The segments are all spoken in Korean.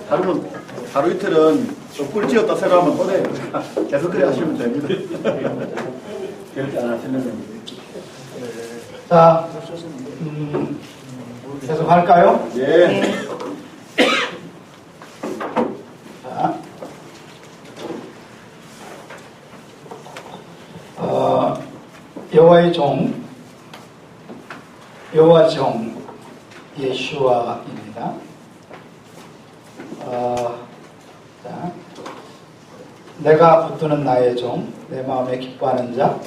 하루 이틀은 꿀찌였다 새로 하면 또 돼요. 계속 그래 하시면 됩니다. 결제 안 하시는 겁니다. 자, 계속 할까요? 예. 자, 여호와의 종, 여호와 종 예슈아입니다. 자, 내가 붙드는 나의 종, 내 마음에 기뻐하는 자,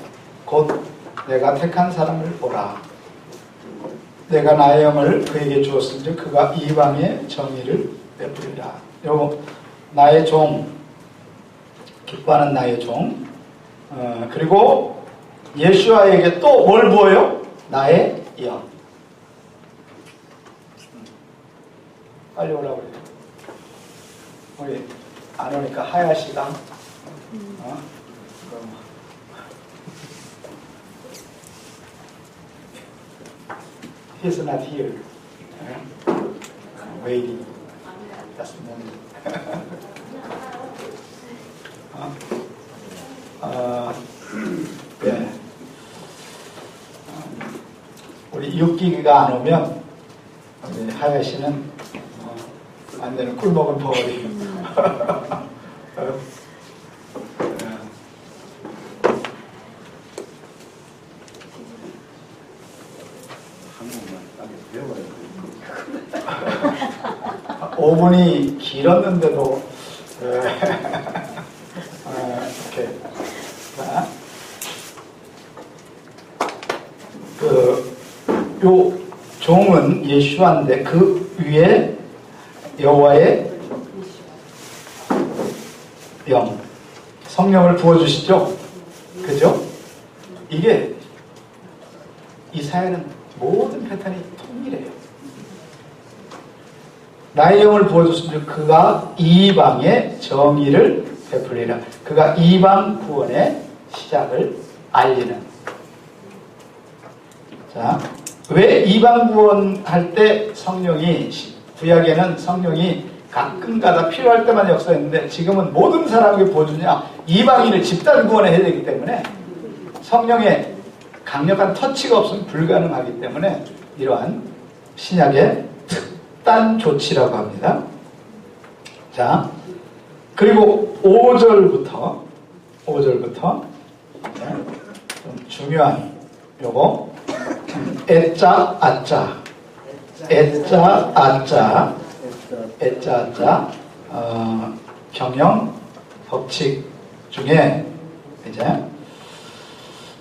곧 내가 택한 사람을 보라. 내가 나의 영을 그에게 주었은즉 그가 이방의 정의를 베푸리라. 요거 나의 종, 기뻐하는 나의 종. 그리고 예수아에게 또 뭘 부어요? 나의 영. 빨리 오라고 그래요. 우리 안 오니까 하야시가 He's not here. Waiting. That's the moment. 예. 우리 육기가 안 오면 우리 하야시는 안 되는 꿀먹은 버거리. 한국만 땅에 배워야 돼. 5분이 길었는데도 이렇게 자, 요 종은 예수한데 그 위에 여호와의 영, 성령을 부어주시죠. 그죠? 이게 이사야는 모든 패턴이 통일해요. 나의 영을 부어줬으면 그가 이방의 정의를 베풀리라. 그가 이방 구원의 시작을 알리는. 자, 왜 이방 구원할 때 성령이, 구약에는 성령이 가끔가다 필요할 때만 역사했는데 지금은 모든 사람에게 부어주냐? 이방인을 집단 구원해야 되기 때문에 성령의 강력한 터치가 없으면 불가능하기 때문에 이러한 신약의 특단 조치라고 합니다. 자, 그리고 5절부터 좀 중요한 요거 애자 아자 경영 법칙 중에 이제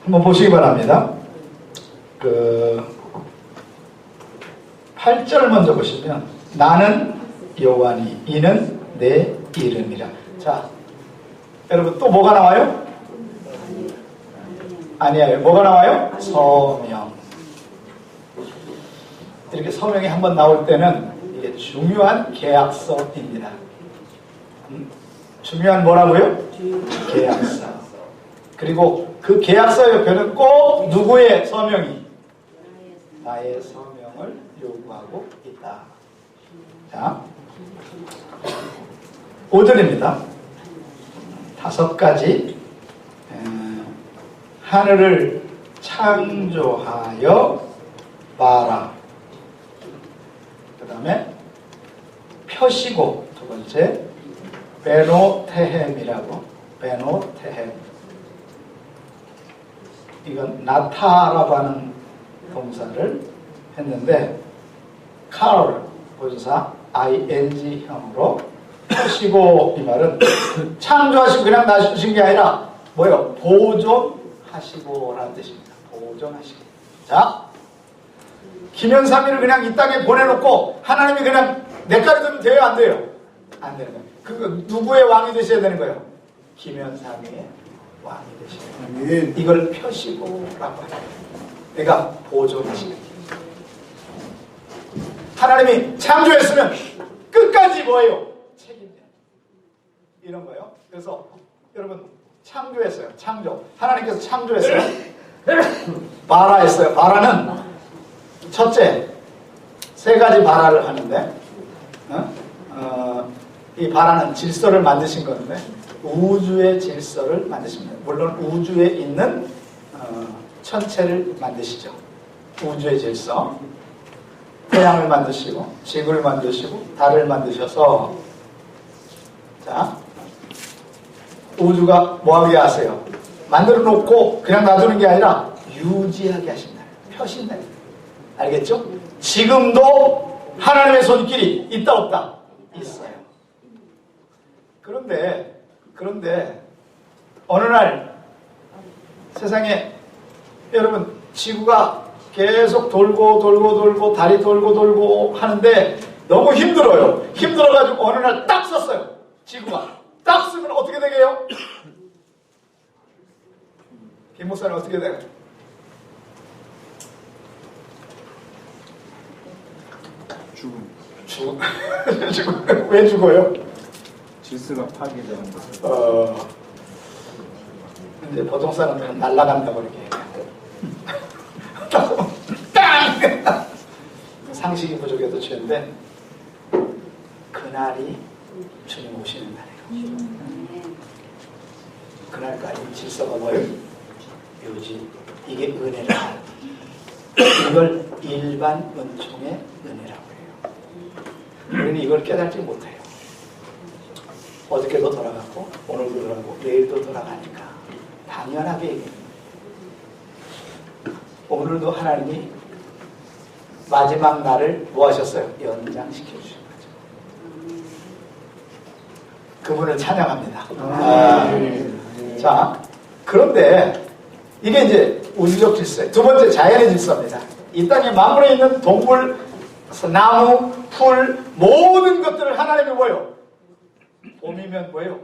한번 보시기 바랍니다. 8절 먼저 보시면 나는 여호와니 이는 내 이름이라. 자, 여러분 또 뭐가 나와요? 아니에요. 뭐가 나와요? 서명. 이렇게 서명이 한번 나올 때는 이게 중요한 계약서입니다. 중요한 뭐라고요? 계약서. 그리고 그 계약서 옆에는 꼭 누구의 서명이? 나의 서명을 요구하고 있다. 자, 5절입니다. 5가지 하늘을 창조하여 봐라. 그 다음에 펴시고, 두 번째 베노테헴이라고. 베노테헴. 이건 나타라고 하는 동사를 했는데 칼 본사 ing형으로 펴시고, 이 말은 창조하시고 그냥 놔주신 게 아니라 뭐예요? 보존하시고라는 뜻입니다. 보존하시고. 자, 김현삼이를 그냥 이 땅에 보내놓고 하나님이 그냥 내까지 두면 돼요? 안 돼요? 안 되는 거예요. 그 누구의 왕이 되셔야 되는 거예요? 김현삼의 왕이 되셔야 되는 거예요. 이걸 펴시고라고 해요. 내가 보존하시는 거예요. 하나님이 창조했으면 끝까지 뭐예요? 책임져. 이런 거예요. 그래서 여러분 창조했어요. 창조. 하나님께서 창조했어요. 바라했어요. 바라는 첫째 3가지 바라를 하는데 이 바라는 질서를 만드신 건데 우주의 질서를 만드십니다. 물론 우주에 있는 천체를 만드시죠. 우주의 질서. 태양을 만드시고 지구를 만드시고 달을 만드셔서 자 우주가 뭐하게 하세요? 만들어 놓고 그냥 놔두는 게 아니라 유지하게 하신다. 펴신다. 알겠죠? 지금도 하나님의 손길이 있다 없다? 있어요. 그런데 어느 날 세상에 여러분 지구가 계속 돌고 달이 돌고 하는데 너무 힘들어요. 힘들어가지고 어느 날 딱 썼어요. 지구가 딱 쓰면 어떻게 되게요? 김 목사님 어떻게 돼요? 죽음. 왜 죽어요? 질서가 파괴되는 거죠. 이제 보통 사람들은 날아간다고 이렇게 땅! 상식이 부족해도 죄인데 그날이 주님 오시는 날이에요. 그날까지 질서가 뭐예요? 유지. 이게 은혜라. 이걸 일반 은총의 은혜라고 해요. 우리는 이걸 깨닫지 못해요. 어저께도 돌아갔고 오늘도 돌아가고 내일도 돌아가니까 당연하게 얘기해요. 오늘도 하나님이 마지막 날을 뭐 하셨어요? 연장시켜 주신 거죠. 그분을 찬양합니다. 자, 그런데 이게 이제 우주적 질서예요. 두 번째 자연의 질서입니다. 이 땅에 만물에 있는 동물, 나무, 풀 모든 것들을 하나님이 뭐예요? 봄이면 뭐예요?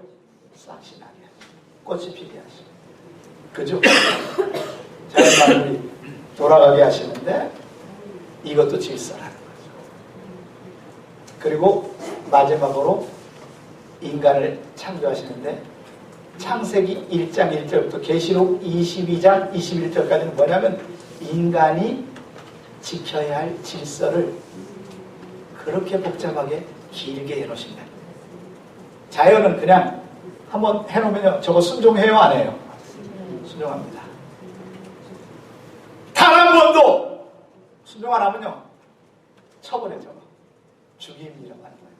싹이 나게 하시고 꽃이 피게 하시고 그죠? 자연 만물이 돌아가게 하시는데 이것도 질서라는 거죠. 그리고 마지막으로 인간을 창조하시는데 창세기 1장 1절부터 계시록 22장 21절까지는 뭐냐면 인간이 지켜야 할 질서를 그렇게 복잡하게 길게 해놓으신다. 자연은 그냥 한번 해놓으면요 저거 순종해요 안 해요? 순종합니다. 단 한 번도 순종 안 하면요 처벌해 저거 죽임이라고 하는 거예요.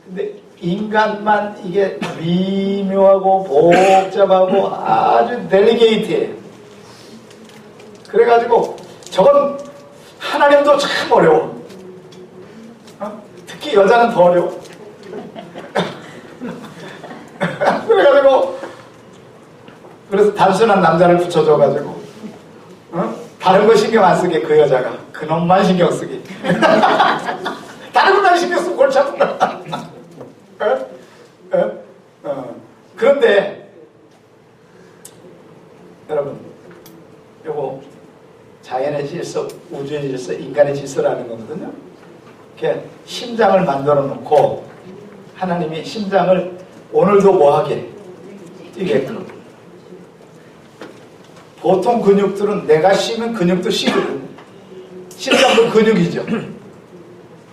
근데 인간만 이게 미묘하고 복잡하고 아주 델리게이트해요. 그래가지고 저건 하나님도 참 어려워. 특히 여자는 더 어려워. 그래서 단순한 남자를 붙여줘가지고 다른 거 신경 안 쓰게 그 여자가 그놈만 신경 쓰게 다른 것만 신경 쓰고 골치 아픈다. 그런데 여러분 요거 자연의 질서, 우주의 질서, 인간의 질서라는 거거든요. 이렇게 심장을 만들어 놓고 하나님이 심장을 오늘도 뭐하게 뛰게끔. 보통 근육들은 내가 쉬면 근육도 쉬거든요. 심장도 근육이죠.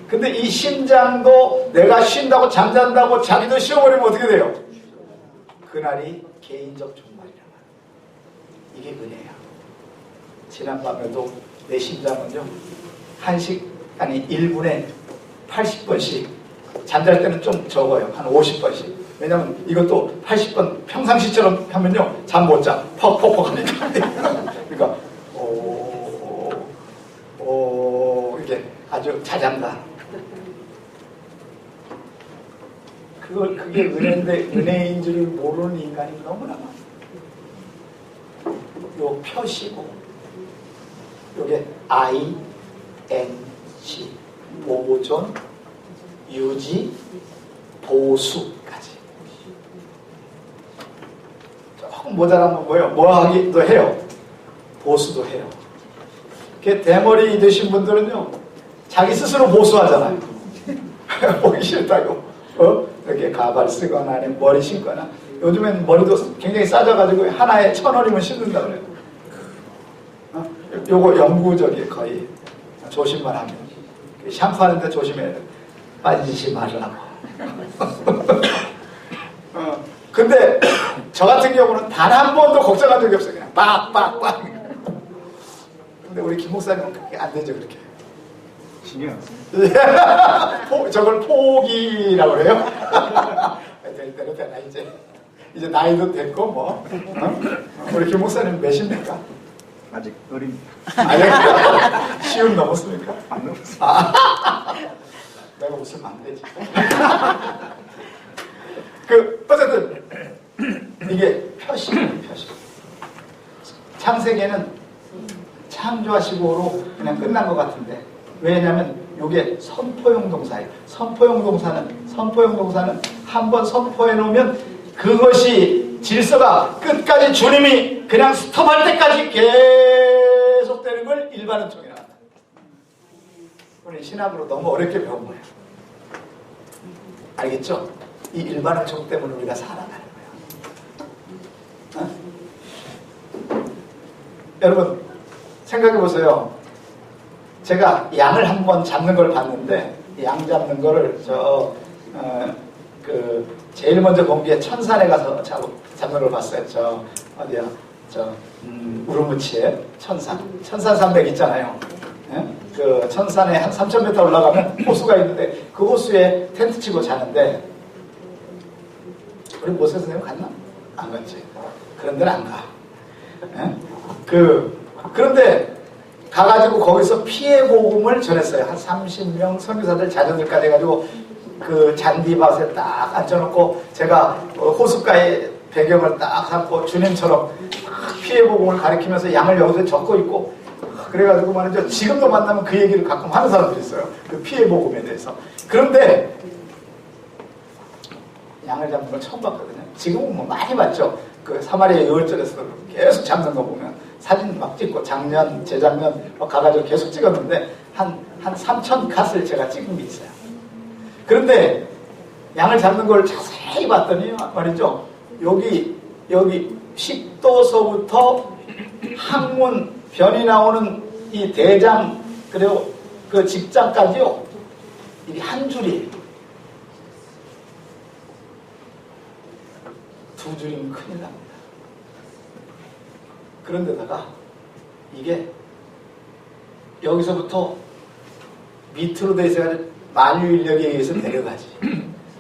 근데 이 심장도 내가 쉰다고 잠잔다고 자기도 쉬어버리면 어떻게 돼요? 그날이 개인적 종말이란 말이에요. 이게 은혜야. 지난밤에도 내 심장은요 1분에 80번씩 잠잘 때는 좀 적어요. 한 50번씩. 왜냐면 이것도 80번 평상시처럼 하면요 잠 못 자. 퍽퍽퍽 하니까. 그러니까 이렇게 아주 자잔다. 그게 은혜인데 은혜인 줄 모르는 인간이 너무나 많아요. 요 표시고 요게 ING 보존 유지 보수까지 조금 모자라면 뭐예요? 뭐 하기도 해요. 보수도 해요. 대머리 되신 분들은요 자기 스스로 보수하잖아요. 보기 싫다고 이렇게 가발 쓰거나 아니면 머리 심거나 요즘엔 머리도 굉장히 싸져가지고 하나에 1,000원이면 심는다 그래요. 요거 영구적이에요. 거의 조심만 하면 샴푸하는데 조심해야 돼요. 빠지지 말라고. 근데 저 같은 경우는 단 한 번도 걱정한 적이 없어요. 그냥 빡빡빡. 근데 우리 김 목사님은 그게 안 되죠, 그렇게. 신경 안 씁니다. 저걸 포기라고 그래요? 될 대로 되나, 이제. 이제 나이도 됐고, 뭐. 우리 김 목사님 몇입니까? 아직 어립니다. 아니, 쉬운 넘었습니까? 안 넘었어요. 내가 웃으면 안 되지. 어쨌든, 이게 표시예요, 표시. 창세기에는 창조하시고로 그냥 끝난 것 같은데, 왜냐면 이게 선포용 동사예요. 선포용 동사는 한번 선포해 놓으면 그것이 질서가 끝까지 주님이 그냥 스톱할 때까지 계속되는 걸 일반은총이라고 합니다. 우리 신학으로 너무 어렵게 배운 거예요. 알겠죠? 이 일반은총 때문에 우리가 살아가는 거예요. 여러분 생각해 보세요. 제가 양을 한번 잡는 걸 봤는데, 양 잡는 거를 제일 먼저 본 게 천산에 가서 잡는 걸 봤어요. 우르무치에 천산 산맥 있잖아요. 예? 그 천산에 한 3,000m 올라가면 호수가 있는데 그 호수에 텐트 치고 자는데, 우리 모세 선생님 갔나? 안 갔지. 그런 데는 안 가. 예? 그런데 가가지고 거기서 피해 복음을 전했어요. 한 30명 선교사들 자녀들까지 해가지고 그 잔디밭에 딱 앉혀놓고, 제가 호숫가에 배경을 딱 삼고 주님처럼 피해 복음을 가리키면서 양을 여기서 적고 있고, 그래가지고 말이죠. 지금도 만나면 그 얘기를 가끔 하는 사람들이 있어요. 그 피해 복음에 대해서. 그런데 양을 잡는 걸 처음 봤거든요. 지금은 뭐 많이 봤죠. 그 사마리아 유월절에서 계속 잡는 거 보면 사진 막 찍고, 작년, 재작년 가가지고 계속 찍었는데 한 3,000컷을 제가 찍은 게 있어요. 그런데 양을 잡는 걸 자세히 봤더니 말이죠. 여기 식도서부터 항문, 변이 나오는 이 대장, 그리고 그 직장까지요. 이게 한 줄이에요. 두 줄이면 큰일 납니다. 그런데다가 이게 여기서부터 밑으로 돼 있어야 만유인력에 의해서 내려가지.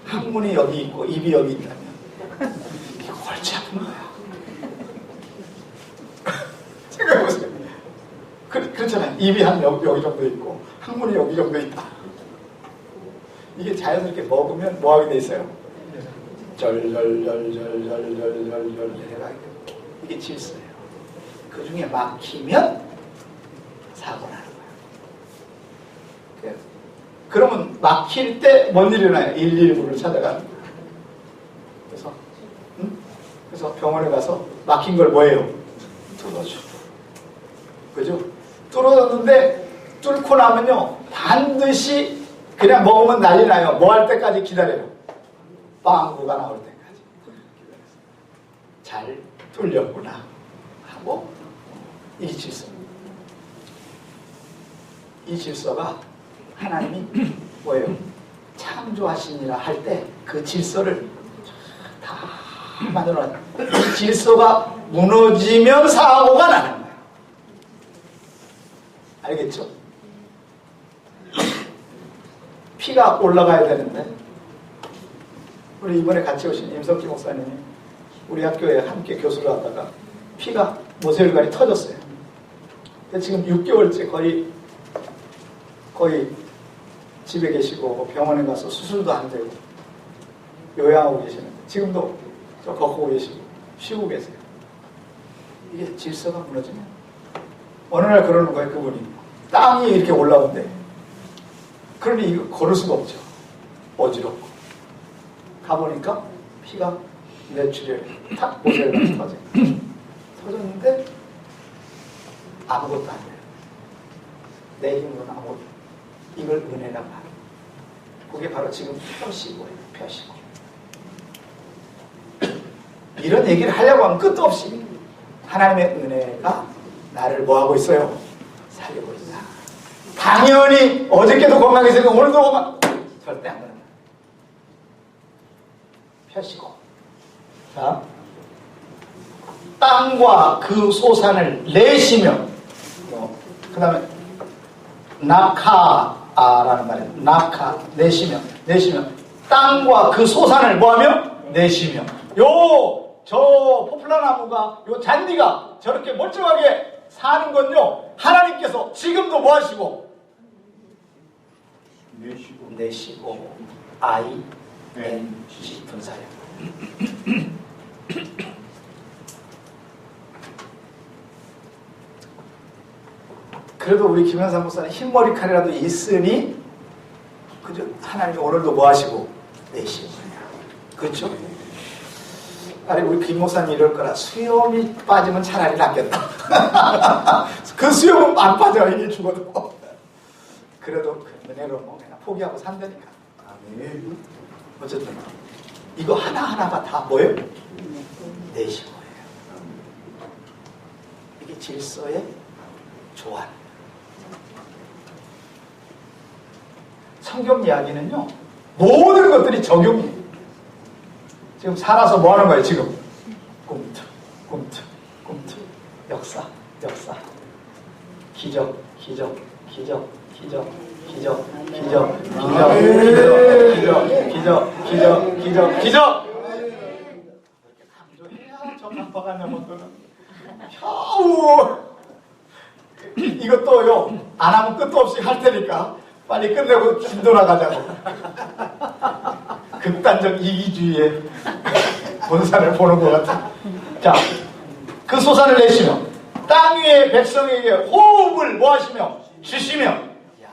항문이 여기 있고 입이 여기 있다면 이거 골치 아픈 거야. 생각해보세요. 그렇잖아요. 입이 한 여기 정도 있고 항문이 여기 정도 있다. 이게 자연스럽게 먹으면 뭐 하게 돼 있어요? 절절절절절절절절 내려가게 돼요. 이게 질서예요. 그 중에 막히면 사고 나는 거예요. 그러면 막힐 때 뭔 일이 일어나요? 119를 찾아가는 거예요. 그래서 병원에 가서 막힌 걸 뭐예요? 뚫어줘. 그죠? 뚫어줬는데 뚫고 나면요 반드시 그냥 먹으면 난리 나요. 뭐 할 때까지 기다려요? 빵구가 나올 때까지. 잘 뚫렸구나 하고, 이 질서. 이 질서가 하나님이 뭐예요? 창조하시니라 할 때 그 질서를 다 만들어놨어요. 이 질서가 무너지면 사고가 나는 거예요. 알겠죠? 피가 올라가야 되는데, 우리 이번에 같이 오신 임석기 목사님이 우리 학교에 함께 교수를 하다가 피가 모세혈관이 터졌어요. 근데 지금 6개월째 거의 집에 계시고 병원에 가서 수술도 안 되고 요양하고 계시는데, 지금도 저 걷고 계시고 쉬고 계세요. 이게 질서가 무너지면 어느 날 그러는 거예요. 그분이 땅이 이렇게 올라온대. 그러니 이거 걸을 수가 없죠. 어지럽고. 가보니까 피가 뇌출혈 탁 모세혈관이 터졌는데 아무것도 안 돼요. 내 힘으로는 아무것도. 이걸 은혜라고 하는. 그게 바로 지금 표시고예요. 표시고. 이런 얘기를 하려고 하면 끝도 없이 하나님의 은혜가 나를 뭐하고 있어요? 살리고 있다. 당연히 어저께도 건강했으니까 오늘도 절대 안 그런다. 펴시고. 자, 땅과 그 소산을 내시며, 그 다음에 나카라는 말이에요. 나카, 내시며. 땅과 그 소산을 뭐하며? 내시며. 저 포플라나무가, 요 잔디가 저렇게 멀쩡하게 사는 건요, 하나님께서 지금도 뭐 하시고? 내시고. ING 분사예요. 그래도 우리 김현삼 목사는 흰머리칼이라도 있으니, 그죠? 하나님이 오늘도 뭐 하시고? 내시고. 그렇죠? 아니, 우리 김 목사님 이럴 거라. 수염이 빠지면 차라리 낫겠다. 그 수염은 안 빠져, 이게 죽어도. 그래도 그 은혜로 뭐 그냥 포기하고 산다니까. 아멘. 어쨌든 이거 하나하나가 다 뭐예요? 내시고예요. 이게 질서의 조안. 성경 이야기는요, 모든 것들이 적용이에요. 지금 살아서 뭐 하는 거예요, 지금? 꿈틀. 역사. 기적. 이렇게 강조해야 전남파가 넘어가는. 겨우 이것도요, 안 하면 끝도 없이 할 테니까 빨리 끝내고 뒤돌아가자고. 극단적 이기주의의 본산을 보는 것 같아. 자, 그 소산을 내시며 땅 위의 백성에게 호흡을 뭐 하시며? 주시며. 이야,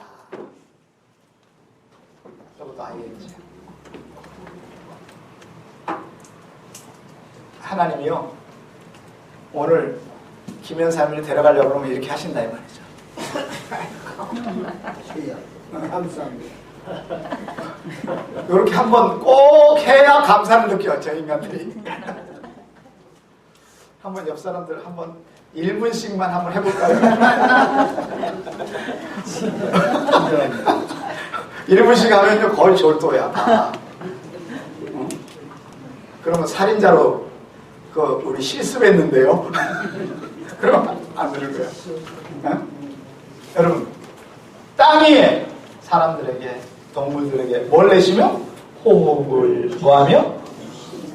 저것도 ING. 하나님이요, 오늘 김현삼을 데려가려고 그러면 이렇게 하신다 이 말이죠. 감사합니다. 이렇게 한번 꼭 해야 감사를 느껴요, 저 인간들이. 한번 옆 사람들 한번 1분씩만 한번 해볼까요? 1분씩 하면요 거의 졸도야. 그러면 살인자로 우리 실습했는데요. 그럼 안 되는 거야. 어? 여러분, 땅 위에 사람들에게, 동물들에게 뭘 내시며? 호흡을 뭐하며?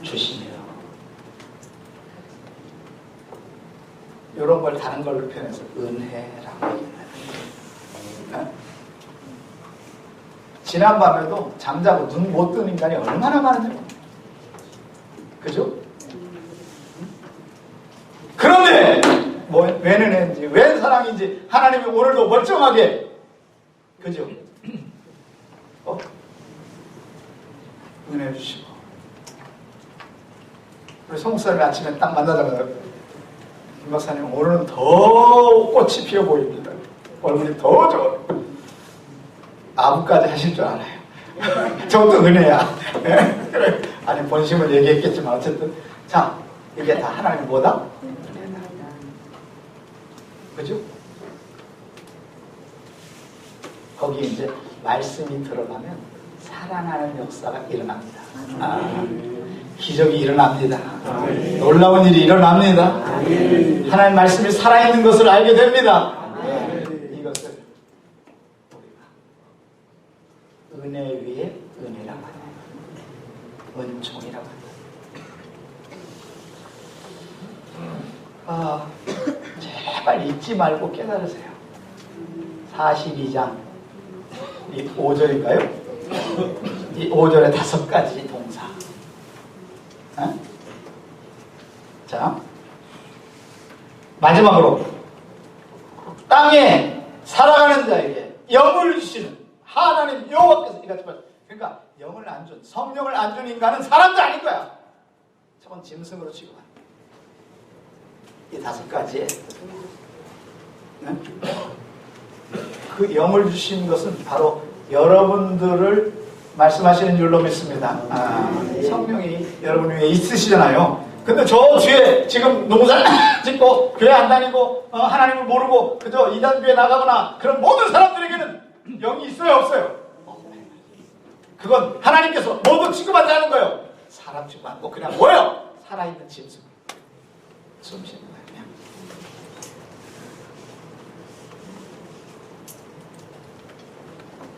주시며. 이런 걸 다른 걸로 표현해서 은혜라고 얘기해요. 지난밤에도 잠자고 눈 못 뜨는 인간이 얼마나 많은지 모릅니다. 그죠? 그런데 웬 은혜인지, 웬 사랑인지 하나님이 오늘도 멀쩡하게, 그죠? 은혜 주시고. 우리 송 목사님이 아침에 딱 만나자마자, 김 박사님 오늘은 더 꽃이 피어 보입니다. 얼굴이 더 좋아. 아부까지 하실 줄 알아요. 저것도 은혜야. 아니, 본심을 얘기했겠지만 어쨌든. 자, 이게 다 하나님 뭐다? 그죠? 거기 이제 말씀이 들어가면 사랑하는 역사가 일어납니다. 기적이 일어납니다. 놀라운 일이 일어납니다. 하나님 말씀이 살아있는 것을 알게 됩니다. 이것을 우리가 은혜 위에 은혜라고 합니다. 은총이라고 합니다. 제발 잊지 말고 깨달으세요. 42장 이 5절인가요? 이 5절에 5가지 동사. 자, 마지막으로 땅에 살아가는 자에게 영을 주시는 하나님 여호와께서 이같이 말씀. 그러니까 영을 안 준, 성령을 안 준 인간은 사람도 아닌 거야. 저건 짐승으로 취급한다. 이 5가지에 그 영을 주신 것은 바로 여러분들을 말씀하시는 줄로 믿습니다. 성령이 여러분 위에 있으시잖아요. 근데 저 뒤에 지금 농사 짓고 교회 안 다니고 하나님을 모르고 그저 이단교회 나가거나 그런 모든 사람들에게는 영이 있어요, 없어요? 그건 하나님께서 모두 취급하지 않은 거예요. 사람 치고 않고 그냥 뭐예요? 살아있는 짐승. 숨 쉬는 거예요. 그냥.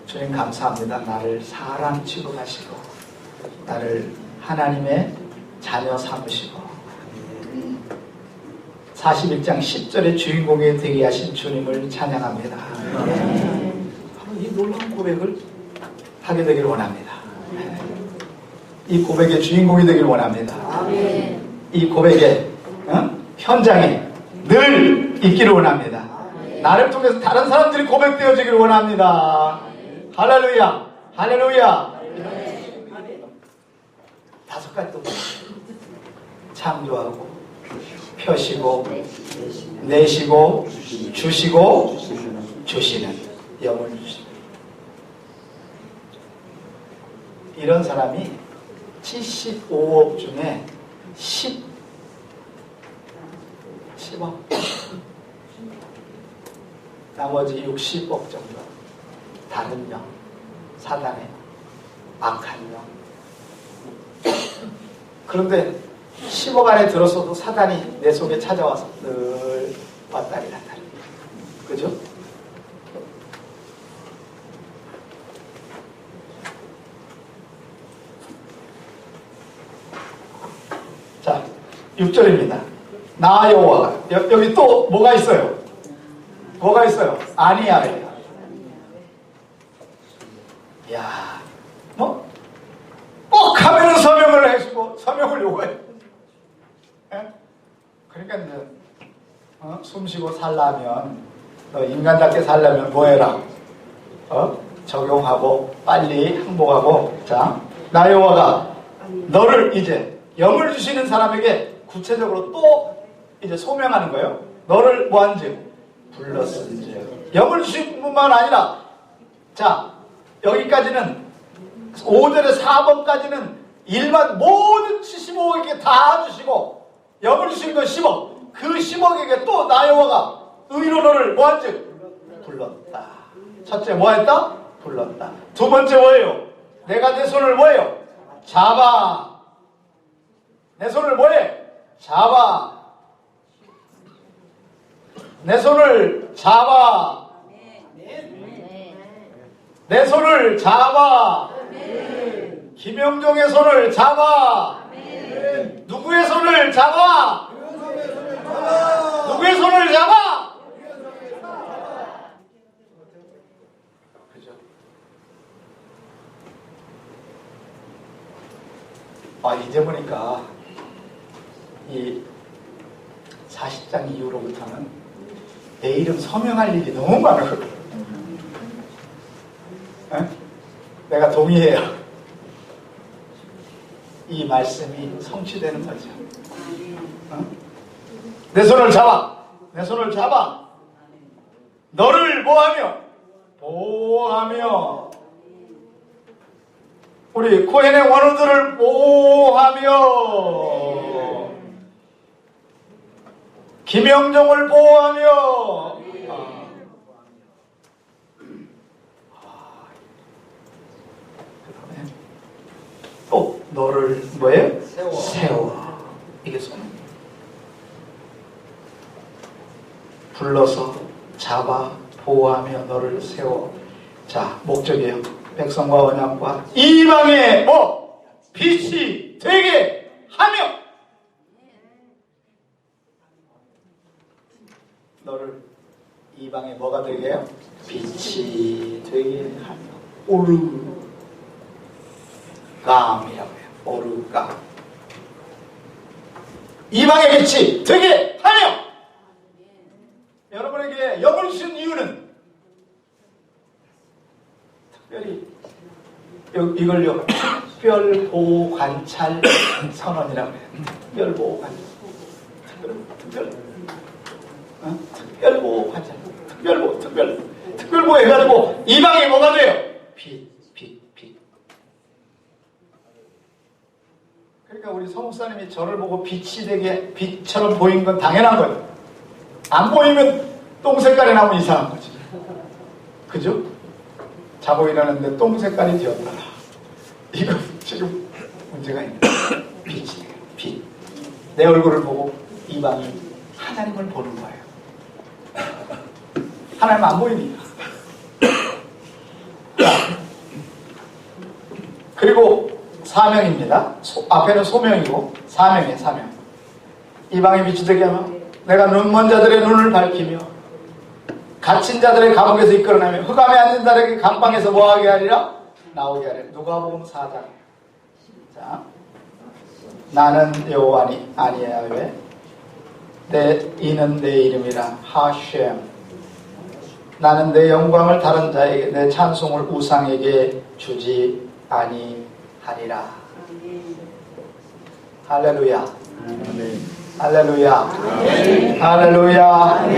주님 감사합니다. 나를 사람 취급하시고 나를 하나님의 자녀 삼으시고 41장 10절의 주인공이 되게 하신 주님을 찬양합니다. 이 놀라운 고백을 하게 되기를 원합니다. 이 고백의 주인공이 되기를 원합니다. 이 고백의 현장에 늘 있기를 원합니다. 나를 통해서 다른 사람들이 고백되어지기를 원합니다. 할렐루야, 할렐루야. 5가지 또 창조하고 펴시고 내시고 주시고 주시는 영을 주시는 이런 사람이 75억 중에 10억 나머지 60억 정도 다른 영, 사단의 악한 영. 그런데 10억 안에 들었어도 사단이 내 속에 찾아와서 늘 왔다리 갔다리. 그죠? 자, 6절입니다. 나 여호와가 여기 또 뭐가 있어요? 뭐가 있어요? 아니야래요. 야, 뭐? 꼭 하면 서명을 해주고 서명을 요구해. 예? 그러니까 이제 숨 쉬고 살려면 너 인간답게 살려면 뭐해라? 적용하고 빨리 항복하고. 자, 나 여호와가 너를 이제 영을 주시는 사람에게 구체적으로 또 이제 소명하는 거예요. 너를 뭐한즉 불렀은즉. 영을 주신 뿐만 아니라, 자, 여기까지는 5절에 4번까지는 일반 모든 75억에게 다 주시고 영을 주신 건 10억. 그 10억에게 또 나 여호와가 의로 너를 뭐한즉 불렀다. 첫째 뭐했다? 불렀다. 두 번째 뭐예요? 내가 내 손을 뭐예요? 잡아. 내 손을 뭐해? 잡아. 내 손을 잡아. 내 손을 잡아. 김영종의 손을 잡아. 누구의 손을 잡아? 누구의 손을 잡아? 그죠? 이제 보니까 이 40장 이후로부터는 내 이름 서명할 일이 너무 많아요. 내가 동의해요. 이 말씀이 성취되는 거죠. 내 손을 잡아. 내 손을 잡아. 너를 뭐하며? 보호하며. 우리 코헨의 원우들을 보호하며. 김영종을 보호하며. 또 너를 뭐예요? 세워. 이게 손. 불러서 잡아 보호하며 너를 세워. 자, 목적이에요. 백성과 언약과 이방의 뭐 빛이 되게 하며. 너를 이방의 뭐가 되게 해요? 빛이 되게 하며. 오르감이라고 해요. 오르감. 이방의 빛이 되게 하며. 여러분에게 영을 주신 이유는 특별히 이걸요 특별보호관찰 선언이라고 해요. 특별보호관찰. 특별보호관찰. 특별보호 해가지고 이방이 뭐가 돼요? 빛. 그러니까 우리 서목사님이 저를 보고 빛이 되게 빛처럼 보인 건 당연한 거예요. 안 보이면 똥 색깔이 나오면 이상한 거지. 그죠? 자고 일어났는데 똥 색깔이 되었다. 이거 지금 문제가 있는 거예요. 내 얼굴을 보고 이방이 하나님을 보는 거예요. 하나님 안 보이니까. 그리고 사명입니다. 앞에는 소명이고 사명이에요. 사명. 이방이 빛이 되게 하면 내가 눈먼 자들의 눈을 밝히며 갇힌 자들의 감옥에서 이끌어내며 흑암에 앉은 자들에게 감방에서 뭐하게 하리라? 나오게 하리라. 누가복음 4장. 자, 나는 여호와니 아니하외 이는 내 이름이라 하셴. 나는 내 영광을 다른 자에게 내 찬송을 우상에게 주지 아니하리라. 할렐루야. 할렐루야. 할렐루야.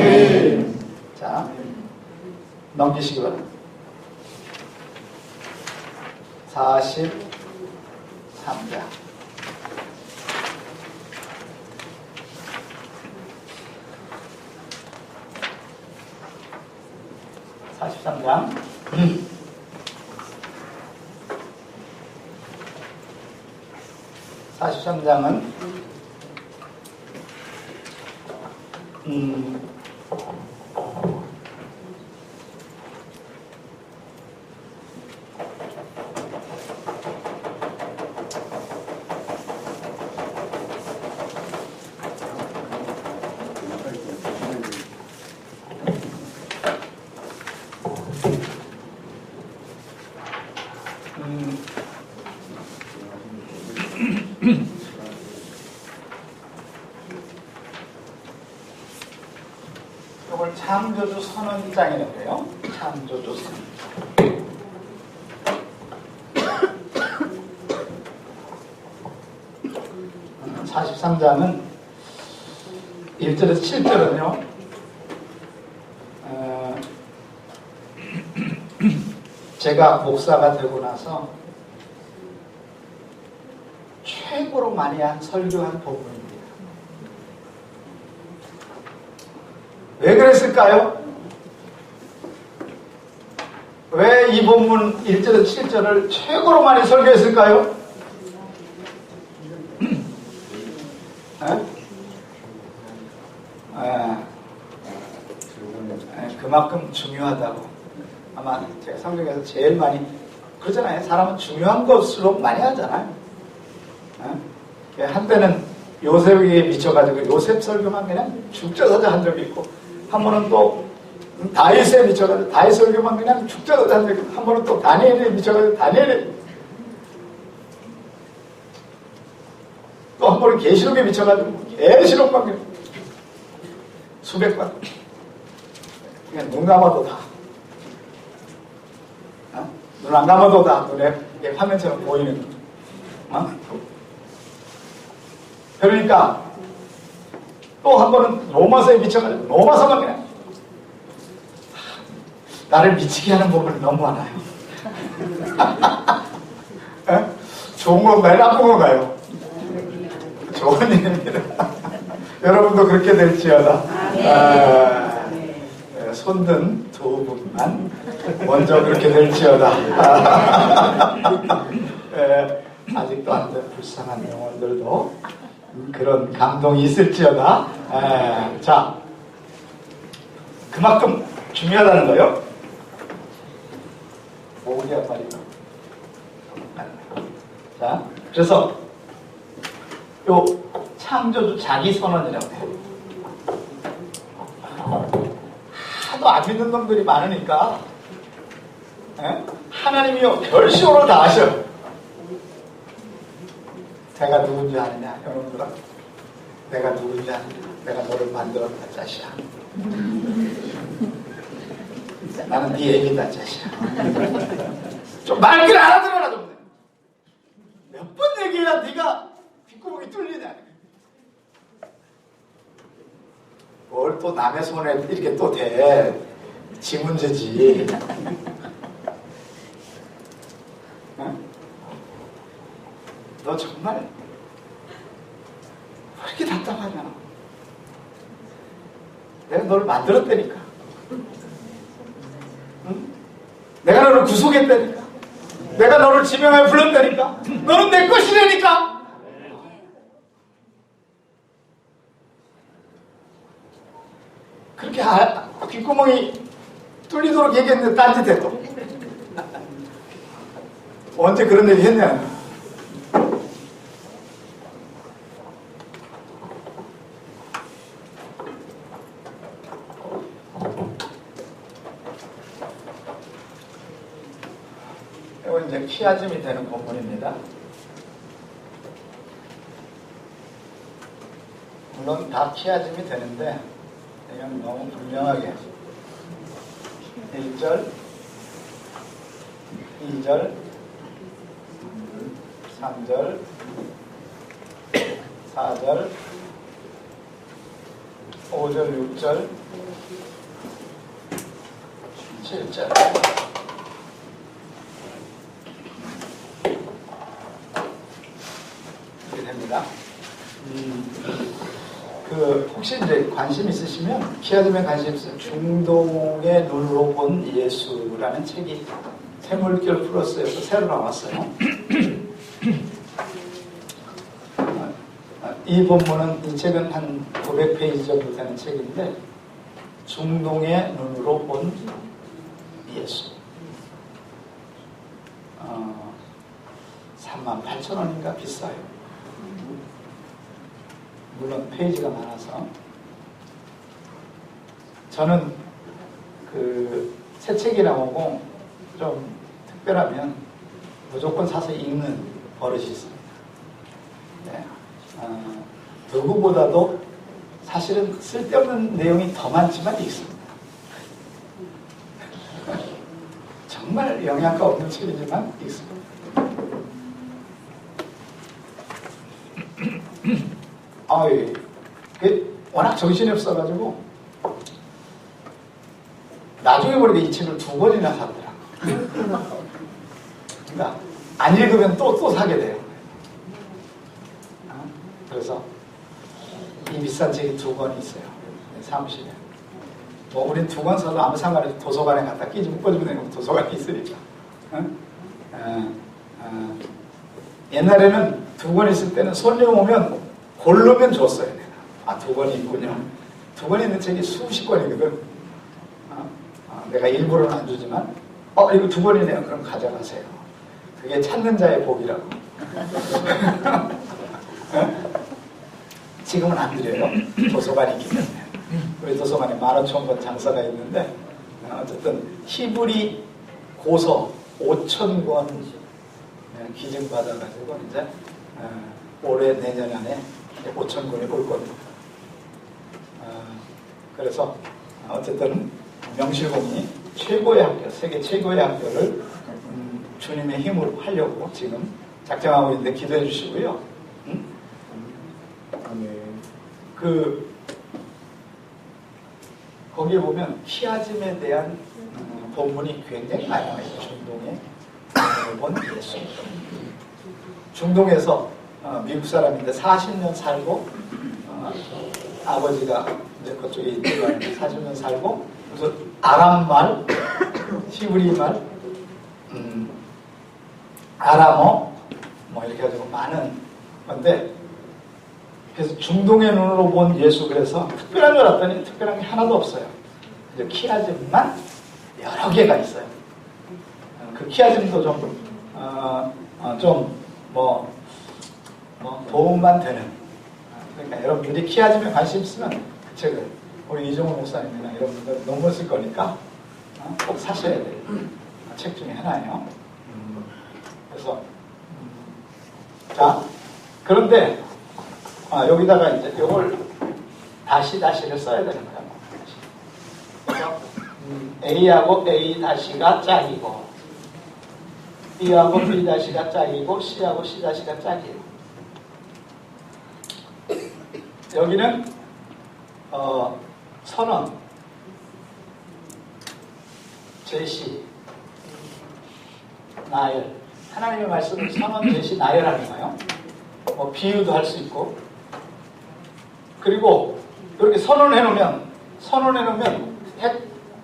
자, 넘기시기 바랍니다. 43장. (43장은) 이걸 창조주 선언장이라고요. 창조주 선언장. 43장은 1절에서 7절은요. 제가 목사가 되고 나서 최고로 많이 한 설교한 부분입니다. 왜 그랬을까요? 왜 이 본문 1절에서 7절을 최고로 많이 설교했을까요? 그만큼 중요하다고. 아마 제가 성경에서 제일 많이 그러잖아요. 사람은 중요한 것으로 많이 하잖아요. 한때는 요셉에게 미쳐가지고 요셉 설교만 그냥 죽자사자 한 적이 있고, 한 번은 또 다윗에 미쳐가지고 다윗 설교만 그냥 죽자사자 한 적이 있고, 한 번은 또 다니엘에 미쳐가지고 다니엘에, 또 한 번은 계시록에 미쳐가지고 계시록만 그냥 수백 번. 그냥 눈 감아도 다. 눈 안 감아도 다 눈에 화면처럼 보이는. 그러니까 또 한 번은 로마서에 미쳐가지고 로마서만 그냥 나를 미치게 하는 부분이 너무 많아요. 좋은 건가요? 나쁜 건가요? 좋은 일입니다. 여러분도 그렇게 될지어다. 손든 두 분만 먼저 그렇게 될지어다. 아직도 안 된 불쌍한 영혼들도 그런 감동이 있을지어다. 자, 그만큼 중요하다는 거요. 목이 아파요. 자, 그래서 요 창조주 자기 선언이라고 해요. 하도 안 믿는 놈들이 많으니까 하나님이요 결시오를 다 아셔. 내가 누군지 아느냐 여러분들아. 내가 누군지 아느냐. 내가 너를 만들었다 자식아. 나는 네 애기다 자식아. 좀 말귀를 알아들어라 좀. 몇 번 얘기해야 네가 귓구멍이 뚫리냐. 뭘 또 남의 손에 이렇게 또 대. 지 문제지. 너 정말 왜 이렇게 답답하냐. 내가 너를 만들었다니까. 응? 내가 너를 구속했다니까. 내가 너를 지명하여 불렀다니까. 너는 내 것이라니까. 그렇게 귓구멍이 뚫리도록 얘기했는데 딴짓해 또. 언제 그런 얘기 했냐? 이건 이제 키아즘이 되는 본문입니다. 물론 다 키아즘이 되는데 이건 너무 분명하게 1절, 2절, 3절, 4절, 5절, 6절, 7절. 이렇게 됩니다. 혹시 이제 관심 있으시면, 키아즘에 관심 있으면 중동의 눈으로 본 예수라는 책이 새물결 플러스에서 새로 나왔어요. 이 본문은, 이 책은 한 900페이지 정도 되는 책인데, 중동의 눈으로 본 예수. 38,000원인가 비싸요. 물론 페이지가 많아서. 저는 새 책이 나오고 좀 특별하면 무조건 사서 읽는 버릇이 있습니다. 네. 누구보다도 사실은 쓸데없는 내용이 더 많지만 읽습니다. 정말 영양가 없는 책이지만 읽습니다. 워낙 정신이 없어가지고 나중에 보니까 이 책을 2권이나 샀더라. 그러니까 안 읽으면 또 사게 돼요. 그래서 이 비싼 책이 2권이 있어요. 사무실에. 우린 2권 사도 아무 상관없이 도서관에 갖다 끼지 묶어주면 되는 도서관에 있으니까. 옛날에는 2권 있을 때는 손님 오면 고르면 줬어요. 내가. 2권이 있군요. 2권이 있는 책이 수십 권이거든. 내가 일부러는 안 주지만 이거 2권이네요. 그럼 가져가세요. 그게 찾는 자의 복이라고. 지금은 안 드려요. 도서관이 있기 때문에. 우리 도서관에 15,000권 장사가 있는데, 어쨌든 히브리 고서 5,000권 기증받아가지고 이제 올해 내년 안에 5,000권이 올 겁니다. 그래서 어쨌든 명실공히 최고의 학교, 세계 최고의 학교를 주님의 힘으로 하려고 지금 작정하고 있는데 기도해 주시고요. 거기에 보면 키아즘에 대한 본문이 굉장히 많이 나와요. 중동에 본 예수. 중동에서 미국 사람인데 40년 살고 아버지가 이제 그쪽에 있는 40년 살고, 그래서 아람말, 히브리말, 아람어 이렇게 가지고 많은 건데, 그래서 중동의 눈으로 본 예수, 그래서 특별한 줄 알았더니 특별한 게 하나도 없어요. 이제 키아즘만 여러 개가 있어요. 그 키아즘도 좀 도움만 되는. 그러니까 여러분들이 키아즘에 관심 있으면 그 책을 우리 이종호 목사님이나 이런 분들 논문 쓸 거니까 꼭 사셔야 될 책 중에 하나예요. 그래서 자, 그런데 여기다가 이제 이걸 다시를 써야 되는 거야. 그래서 A하고 A-가 짝이고, B하고 B-가 짝이고, C하고 C-가 짝이에요. 여기는 선언, 제시, 나열. 하나님의 말씀을 선언, 제시, 나열하는 거예요. 비유도 할 수 있고. 그리고 이렇게 선언해 놓으면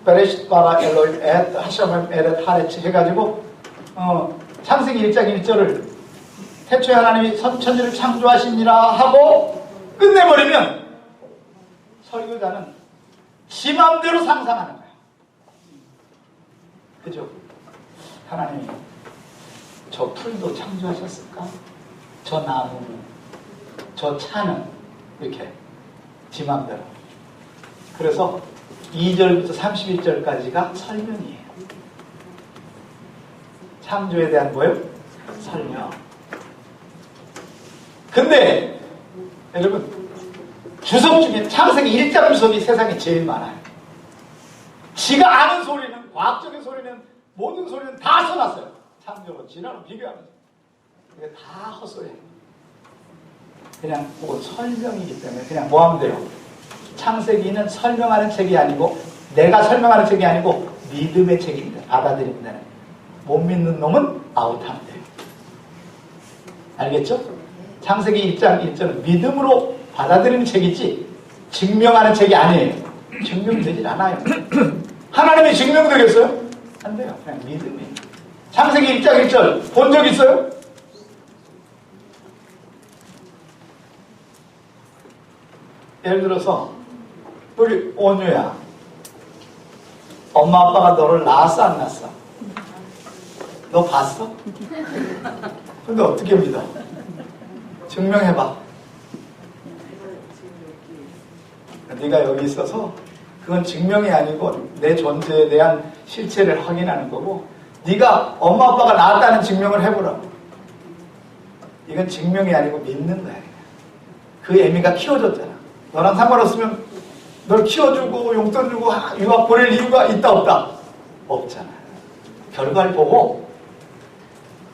베레시트 바라 엘로임 엣 하샤멜 에렛 하레치 해가지고 창세기 1장 1절을 태초에 하나님이 천지를 창조하시니라 하고 끝내버리면 설교자는 지 마음대로 상상하는 거예요. 그죠? 하나님이 저 풀도 창조하셨을까? 저 나무, 저 차는 이렇게 지 마음대로. 그래서 2절부터 31절까지가 설명이에요. 창조에 대한 뭐예요? 설명. 근데 여러분 주석 중에 창세기 1장 주석이 세상에 제일 많아요. 지가 아는 소리는, 과학적인 소리는, 모든 소리는 다 써놨어요. 창조로 진화로 비교하면서. 이게 다 헛소리예요. 그냥 그건 설명이기 때문에 그냥 뭐 하면 돼요? 창세기는 설명하는 책이 아니고, 내가 설명하는 책이 아니고 믿음의 책입니다. 받아들이면 되는. 못 믿는 놈은 아웃하면 돼요. 알겠죠? 창세기 1장 1절은 믿음으로 받아들이는 책이지 증명하는 책이 아니에요. 증명되질 않아요. 하나님이 증명되겠어요? 안 돼요. 그냥 믿음이에요. 창세기 1장 1절 본 적 있어요? 예를 들어서 우리 온유야, 엄마 아빠가 너를 낳았어 안 낳았어? 너 봤어? 근데 어떻게 믿어? 증명해봐. 네가 여기 있어서 그건 증명이 아니고 내 존재에 대한 실체를 확인하는 거고, 네가 엄마 아빠가 낳았다는 증명을 해보라고. 이건 증명이 아니고 믿는 거야. 그 애미가 키워줬잖아. 너랑 상관없으면 널 키워주고 용돈 주고 유학 보낼 이유가 있다 없다? 없잖아. 결과를 보고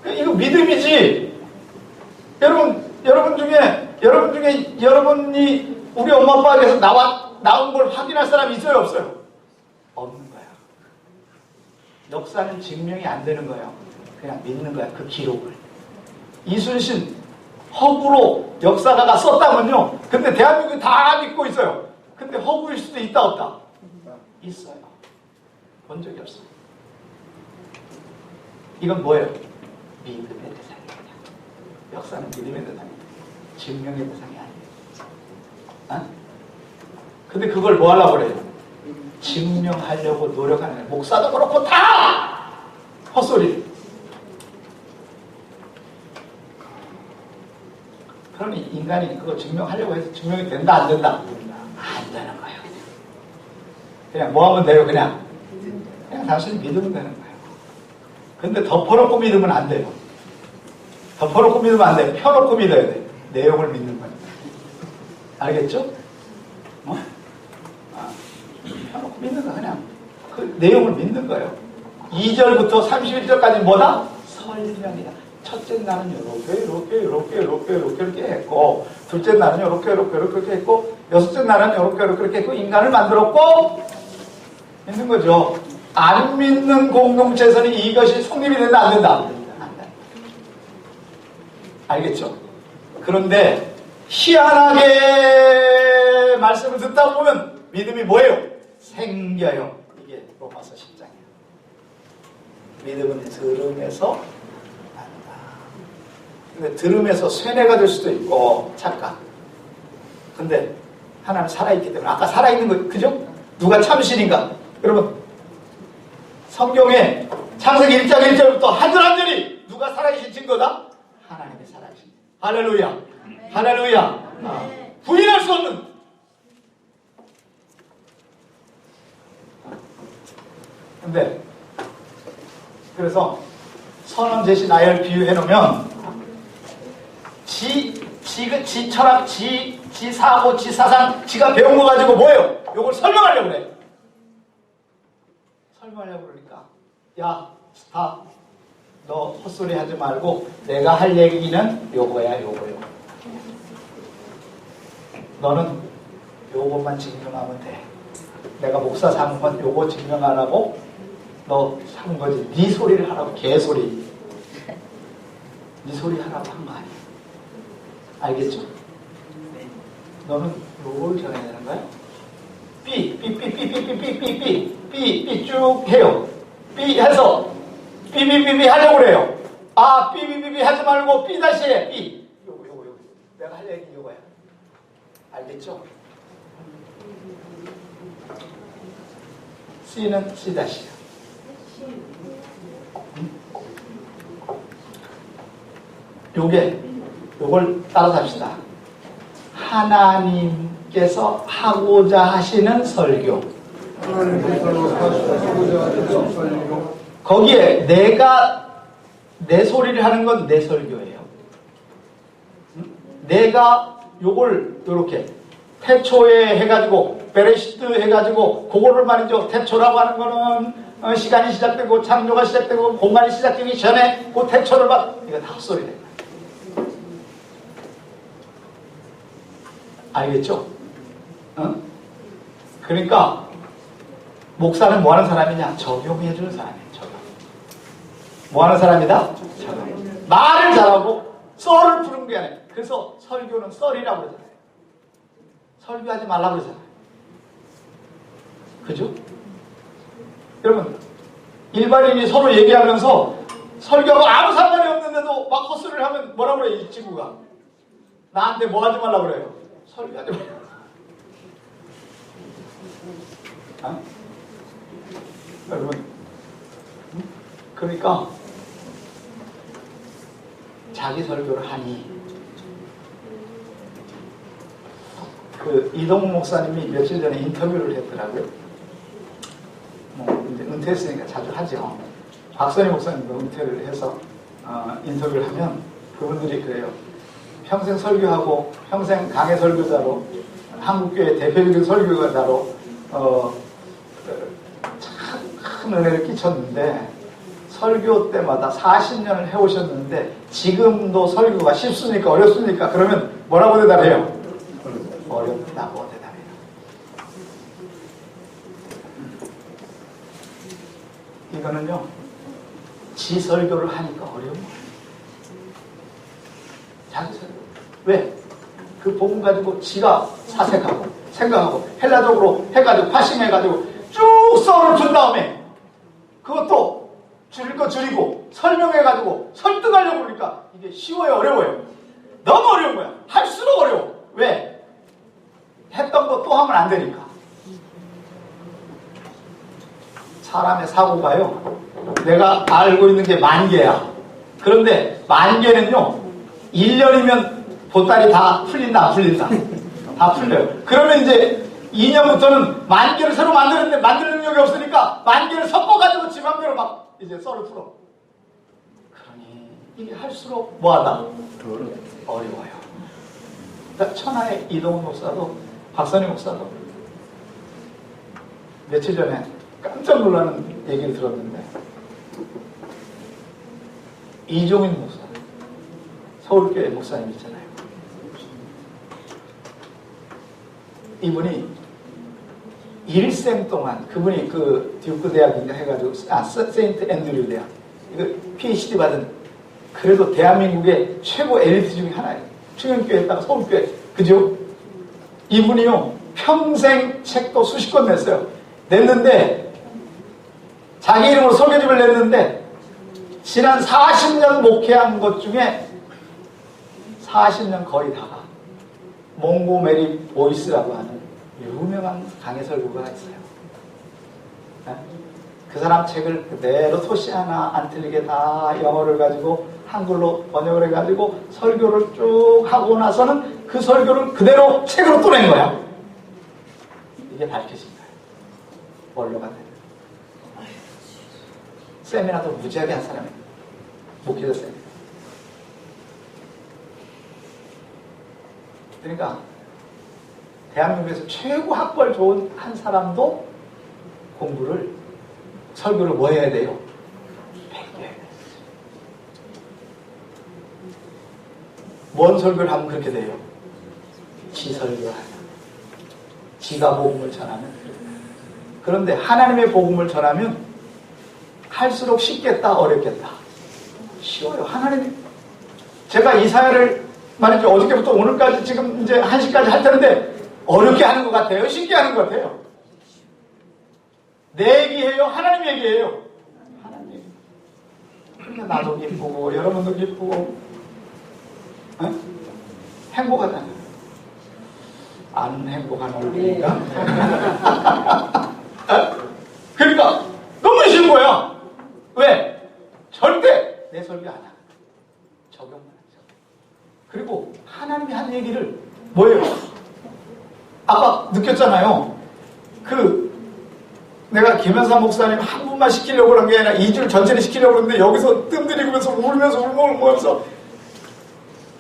이거 믿음이지. 여러분 중에 여러분이 우리 엄마 아빠에게서 나온 걸 확인할 사람이 있어요 없어요? 없는 거야. 역사는 증명이 안 되는 거예요. 그냥 믿는 거야. 그 기록을. 이순신 허구로 역사가가 썼다면요. 근데 대한민국이 다 믿고 있어요. 근데 허구일 수도 있다 없다? 있어요. 본 적이 없어요. 이건 뭐예요? 믿음의 대상입니다. 역사는 믿음의 대상입니다. 증명의 대상이 아니에요. 어? 근데 그걸 뭐 하려고 그래요? 증명하려고 노력하는 거예요. 목사도 그렇고 다 헛소리. 그러니 인간이 그거 증명하려고 해서 증명이 된다 안 된다? 안 되는 거예요. 그냥 뭐 하면 돼요? 그냥 당신이 믿으면 되는 거예요. 근데 덮어놓고 믿으면 안 돼요. 덮어놓고 믿으면 안 돼요. 펴놓고 믿어야 돼요. 내용을 믿는 거예요. 알겠죠? 펴놓고 믿는 거 그냥 그 내용을 믿는 거예요. 2절부터 31절까지 뭐다? 설명이다. 첫째 날은 이렇게 했고, 둘째 날은 이렇게 했고, 여섯째 날은 이렇게 했고, 인간을 만들었고, 있는 거죠. 안 믿는 공동체에서는 이것이 성립이 된다, 안 된다? 안 된다. 알겠죠? 그런데 희한하게 말씀을 듣다 보면 믿음이 뭐예요? 생겨요. 이게 로마서 10장이에요. 믿음은 들음에서 난다. 근데 들음에서 쇠뇌가 될 수도 있고 착각. 근데 하나는 살아있기 때문에, 아까 살아있는 거 그죠? 누가 참신인가? 여러분 성경에 창세기 1장 1절부터 한 절 한 절이 누가 살아계신 증거다? 하나님이 살아계신. 할렐루야. 할렐루야. 부인할 수 없는. 근데 그래서 선원 제시 나열 비유해 놓으면 지 철학, 지 사고, 지 사상, 지가 배운 거 가지고 뭐예요? 요걸 설명하려고 그래. 설명하려고 그러니까 야 스탑, 너 헛소리 하지 말고 내가 할 얘기는 요거야. 너는 요것만 증명하면 돼. 내가 목사 삼은 건 요거 증명하라고 너 삼은 거지. 네 소리를 하라고. 개소리. 네 소리 하라고 한 거 아니야. 알겠죠? 너는 요걸 전해야 되는 거야. 삐 쭉 해요. 삐 해서 삐 하려고 그래요. 아, 삐 하지 말고 삐 다시 해. 삐. 요거. 내가 할 얘기 요거야. 알겠죠? C는 C-이야. 요걸 따라서 합시다. 하나님께서 하고자 하시는 설교. 거기에 내가 내 소리를 하는 건 내 설교예요. 내가 요걸 요렇게 태초에 해가지고 베레시트 해가지고 그거를 말이죠. 태초라고 하는 거는 시간이 시작되고 창조가 시작되고 공간이 시작되기 전에 그 태초를 이거 다 헛소리네. 알겠죠? 응? 그러니까 목사는 뭐 하는 사람이냐? 적용해 주는 사람이에요. 적용. 뭐 하는 사람이다? 적용. 말을 잘하고 썰을 푸는 게 아니에요. 그래서 설교는 썰이라고 그러잖아요. 설교하지 말라고 그러잖아요. 그죠? 여러분, 일반인이 서로 얘기하면서 설교하고 아무 상관이 없는데도 막 헛소리를 하면 뭐라고 그래요? 이 친구가 나한테 뭐 하지 말라고 그래요? 설교하지 말라고. 어? 여러분, 그러니까 자기 설교를 하니 그 이동욱 목사님이 며칠 전에 인터뷰를 했더라고요. 뭐 이제 은퇴했으니까 자주 하죠. 박선희 목사님도 은퇴를 해서 인터뷰를 하면 그분들이 그래요. 평생 설교하고 평생 강해 설교자로 한국교회 대표적인 설교자로 참 큰 은혜를 끼쳤는데 설교 때마다 40년을 해오셨는데 지금도 설교가 쉽습니까? 어렵습니까? 그러면 뭐라고 대답해요? 어렵다고 대답해요. 이거는요, 지 설교를 하니까 어려운 거예요. 자기 설교. 왜? 그 복음 가지고 지가 사색하고 생각하고 헬라적으로 해가지고 파싱해가지고 쭉 썰을 준 다음에 그것도 줄일 거 줄이고 설명해가지고 설득하려고 그러니까 이게 쉬워요? 어려워요? 너무 어려운 거야. 할수록 어려워. 왜? 했던 거 또 하면 안 되니까. 사람의 사고가요, 내가 알고 있는 게 10,000개야. 그런데 10,000개는요 1년이면 보따리 다 풀린다 안 풀린다? 다 풀려요. 그러면 이제 2년부터는 10,000개를 새로 만드는데 만들 능력이 없으니까 10,000개를 섞어가지고 지 맘대로 막 이제 썰을 풀어. 그러니 이게 할수록 뭐하다? 어려워요. 그러니까 천하의 이동훈 목사도 박선희 목사도 며칠 전에 깜짝 놀라는 얘기를 들었는데 이종인 목사, 서울교회 목사님 있잖아요. 이분이 일생 동안 그분이 그 듀크 대학인가 해가지고 세인트 앤드류 대학 이거 PhD 받은 그래도 대한민국의 최고 엘리트 중에 하나예요. 충영교회에다가 서울교회 그죠? 이분이요 평생 책도 수십 권 냈어요. 냈는데 자기 이름으로 설교집을 냈는데 지난 40년 목회한 것 중에 40년 거의 다가 몽고메리 보이스라고 하는 유명한 강해 설교가 있어요. 그 사람 책을 그대로 토시 하나 안 틀리게 다 영어를 가지고 한글로 번역을 해가지고 설교를 쭉 하고 나서는 그 설교를 그대로 책으로 또 낸 거야. 이게 밝혀진 거예요. 원로가 되는. 세미나도 무지하게 한 사람이에요. 목회자 세미나. 그러니까 대한민국에서 최고 학벌 좋은 한 사람도 공부를 설교를 뭐 해야 돼요? 배워야 돼요. 뭔 설교를 하면 그렇게 돼요? 지 설교를 하면 지가 복음을 전하면. 그런데 하나님의 복음을 전하면 할수록 쉽겠다 어렵겠다? 쉬워요. 하나님 제가 이 사회를 말이죠 어저께부터 오늘까지 지금 이제 1시까지 할 텐데 어렵게 하는 것 같아요? 쉽게 하는 것 같아요? 내 얘기해요? 하나님 얘기해요? 하나님 얘기. 그러니까 나도 기쁘고 여러분도 기쁘고 행복하잖아요. 안 행복한 얼굴인가? 그러니까 너무 쉬운 거야. 왜? 절대 내 설교 안 하고 적용만 하죠. 그리고 하나님이 한 얘기를 뭐예요? 아까 느꼈잖아요. 내가 김현삼 목사님 한 분만 시키려고 그런 게 아니라 2주 전체를 시키려고 그러는데 여기서 뜸들이면서 울면서 울면서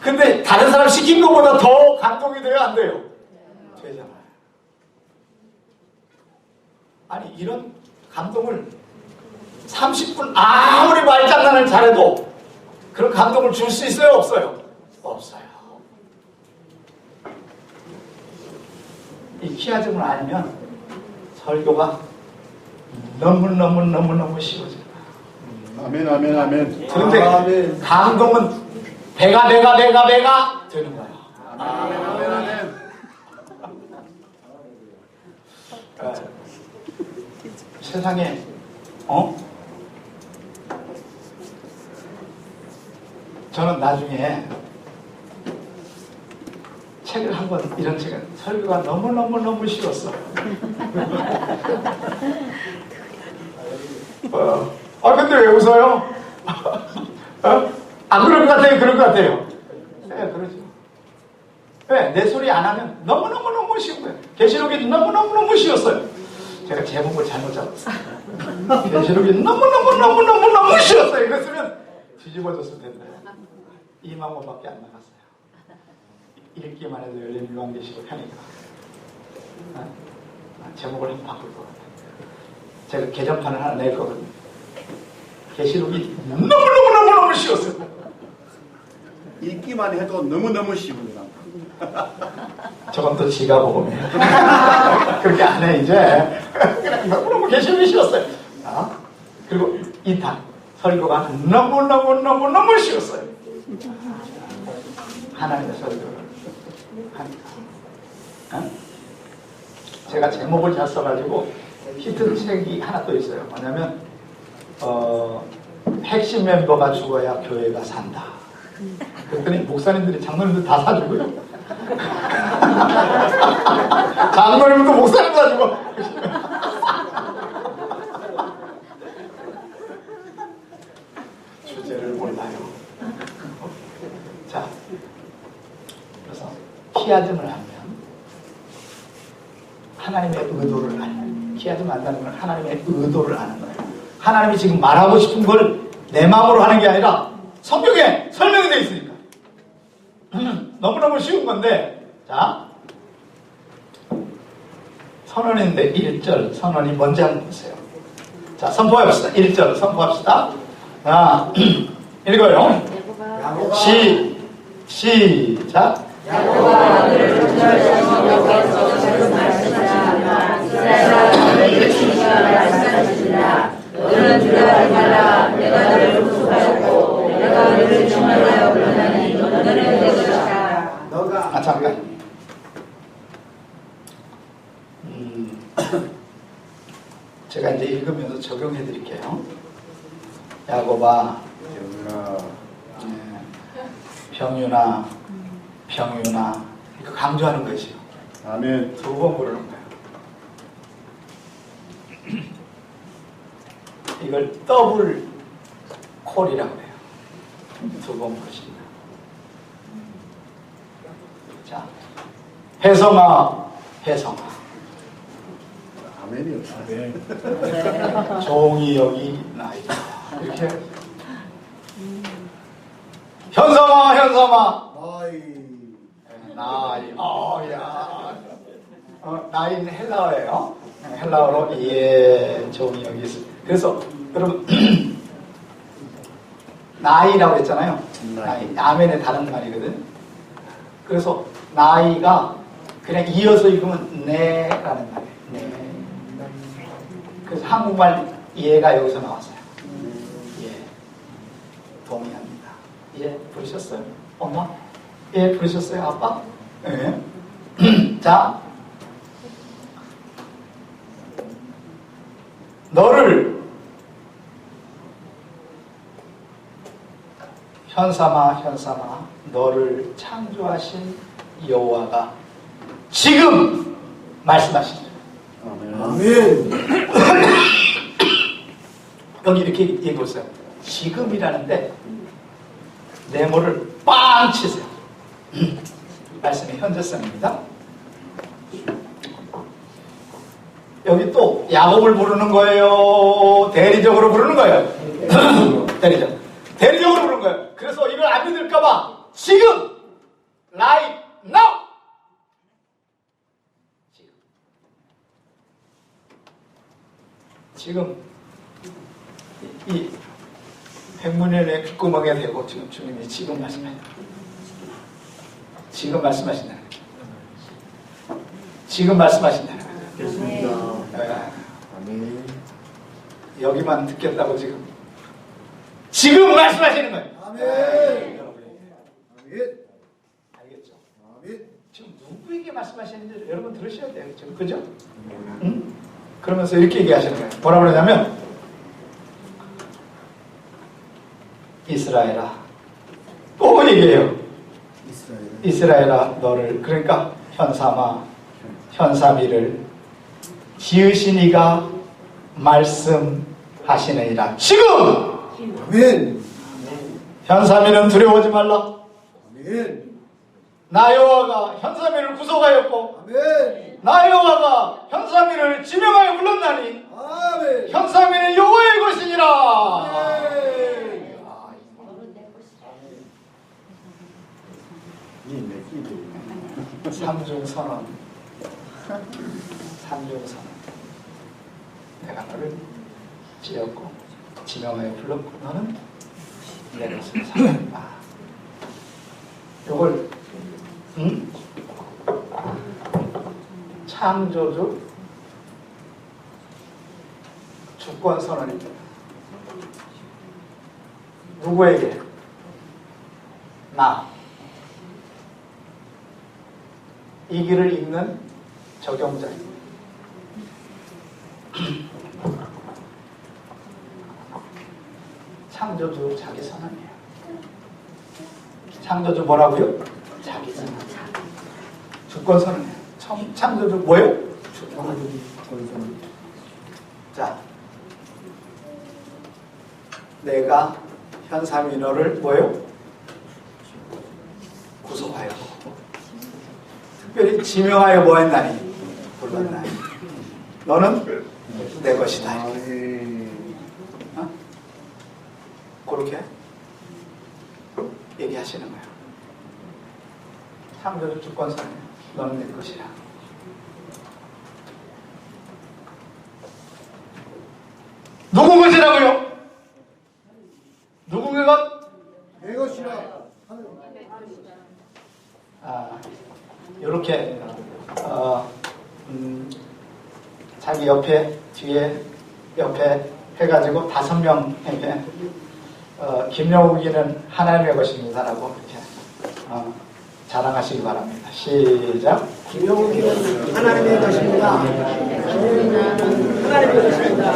근데 다른 사람 시킨 것보다 더 감동이 돼요? 안 돼요? 되잖아요. 아니 이런 감동을 30분 아무리 말장난을 잘해도 그런 감동을 줄 수 있어요? 없어요? 없어요. 이 키아즘을 알면 설교가 너무 쉬워져요. 아멘, 아멘, 아멘. 그런데 아멘. 감동은 배가 되는 거예요. 아멘, 아멘, 아멘. 세상에 저는 나중에 책을 한 권, 이런 책은 설교가 너무 쉬웠어. 근데 왜 웃어요? 안 그럴 것 같아요? 그럴 것 같아요? 네, 그러죠. 왜? 내 소리 안 하면 너무 쉬운 거예요. 계시록이 너무 쉬웠어요. 제가 제목을 잘못 잡았어요. 계시록이 너무 쉬웠어요. 이랬으면 뒤집어졌을 텐데. 2만 원밖에 안 나갔어요. 읽기만 해도 열린 요한계시록 편이니까. 제목을 좀 바꿀 것 같아요. 제가 개정판을 하나 낼 거거든요. 계시록이 너무 쉬웠어요. 읽기만 해도 너무너무 쉬운 거다. 저건 또 지가 보면 그렇게 안 해 이제. 너무 계시록이 쉬웠어요. 그리고 2탄 설교가 너무 쉬웠어요. 하나님의 설교를 하니까. 제가 제목을 잘 써가지고 히트책이 하나 또 있어요. 뭐냐면 핵심 멤버가 죽어야 교회가 산다. 그랬더니 목사님들이 장로님들 다 사주고요. 장로님도 목사님 사주고. 주제를 몰라요. 자, 그래서 키아즘을 하면 하나님의 의도를 알면, 키아즘 안다는 건 하나님의 의도를 아는 거예요. 하나님이 지금 말하고 싶은 걸 내 마음으로 하는 게 아니라 성경에 설명이 되어 있으니까. 너무너무 쉬운 건데, 자, 선언인데 1절 선언이 뭔지 한번 보세요. 자, 선포해봅시다. 1절 선포합시다. 자, 읽어요. 시작. 야고보가 그를 전절시키려고 저주를 말씀하시나 이스라엘아 너희 주시가 말씀하시니라 너는 두려워하지 말라 내가 너를 구속하였고 내가 너를 중하여 불러나니 너는 내 것이다. 잠깐. 제가 이제 읽으면서 적용해 드릴게요. 야고보아, 병윤아, 이거 강조하는 것이요. 아멘. 2번 부르는 거예요. 이걸 더블 콜이라고 해요. 2번 부르십니다. 자, 혜성아. 아멘이요. 아멘. 종이 여기 나이다. 이렇게. 현삼아. 나이. 나이는 헬라어예요. 헬라어로 종이 여기 있어. 그래서 여러분 나이라고 했잖아요. 나이. 아멘의 다른 말이거든. 그래서 나이가 그냥 이어서 읽으면 네라는 말이에요. 네. 그래서 한국말 예가 여기서 나왔어요. 예. 동의합니다. 예, 부르셨어요? 엄마? 예, 부르셨어요? 아빠? 예. 자, 너를 현삼아 너를 창조하신 여호와가 지금 말씀하시죠. 아멘. 여기 이렇게 얘기해보세요. 지금이라는데 네모를 빵 치세요. 말씀이 현재성입니다. 여기 또 야곱을 부르는 거예요? 대리적으로 부르는 거예요? 대리적으로 부르는 거예요. 그래서 이걸 안 믿을까봐 지금 right now 지금 이 백문현의 귓구멍에 대고 지금 주님이 지금 말씀해요. 지금 말씀하신다는 거예요. 지금 말씀하신다는 거예요. 됐습니다. 아멘. 여기만 듣겠다고 지금 말씀하시는 거예요. 아멘. 여러분이 아멘. 알겠죠? 아멘. 지금 누구에게 말씀하시는지 여러분 들으셔야 돼요. 지금 그죠? 응? 그러면서 이렇게 얘기하시는 거예요. 뭐라 그러냐면 이스라엘아 또 얘기해요. 이스라엘아 너를 그러니까 현삼이를 지으신 이가 말씀하시느니라. 지금 아멘. 현삼이는 두려워하지 말라. 아멘. 나 여호와가 현삼이를 구속하였고 아멘. 나 여호와가 현삼이를 지명하여 불렀나니 아멘. 현삼이는 여호와의 것이니라. 아멘. 삼중선언. 내가 너를 지었고 지명하여 불렀고 너는 내 것을 삼는다. 요걸 창조주 주권선언입니다. 누구에게? 나. 이 길을 읽는 적용자입니다. 창조주 자기 선언이에요. 창조주 뭐라고요? 자기 선언. 주권 선언이에요. 창조주 뭐예요? 주권 선언. 자, 내가 현삼이 너를 뭐예요? 구속하여 특별히 지명하여 뭐했나니? 불렀나니? 너는 내 것이다. 어? 그렇게 얘기하시는 거예요. 창조주 주권선언. 너는 내 것이라. 누구 것이라고요? 누구의 것? 내 것이라. 이렇게 자기 옆에 뒤에 옆에 해가지고 5명에게 김영욱이는 하나님의 것입니다라고 이렇게 자랑하시기 바랍니다. 시작. 김영욱이는 하나님의 것입니다. 하나님의 것입니다. 하나님의 것입니다.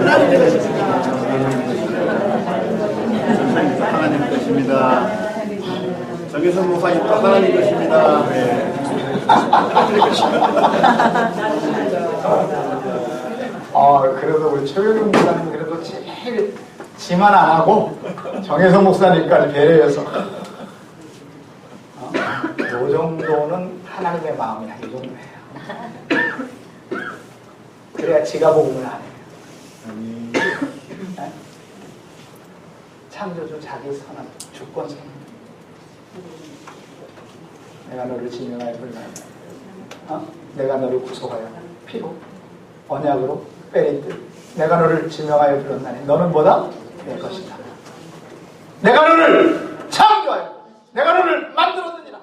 하나님의 것입니다. 하나님의 것입니다. 정혜선 목사님도 하나님 것입니다. 네. 하나님 것입니다. 그래도 우리 최경영 목사님 그래도 제일 지만 안 하고 정혜선 목사님까지 배려해서 이 정도는 하나님의 마음이야. 이 정도예요. 그래야 지가 복음을 안 해요. 네? 창조주 자기 선언, 주권 선언. 내가 너를 지명하여 불러야 내가 너를 구속하여 피로 언약으로 빼리듯 내가 너를 지명하여 불렀나니 너는 뭐다? 내 것이다. 내가 너를 창조하여 내가 너를 만들었느니라.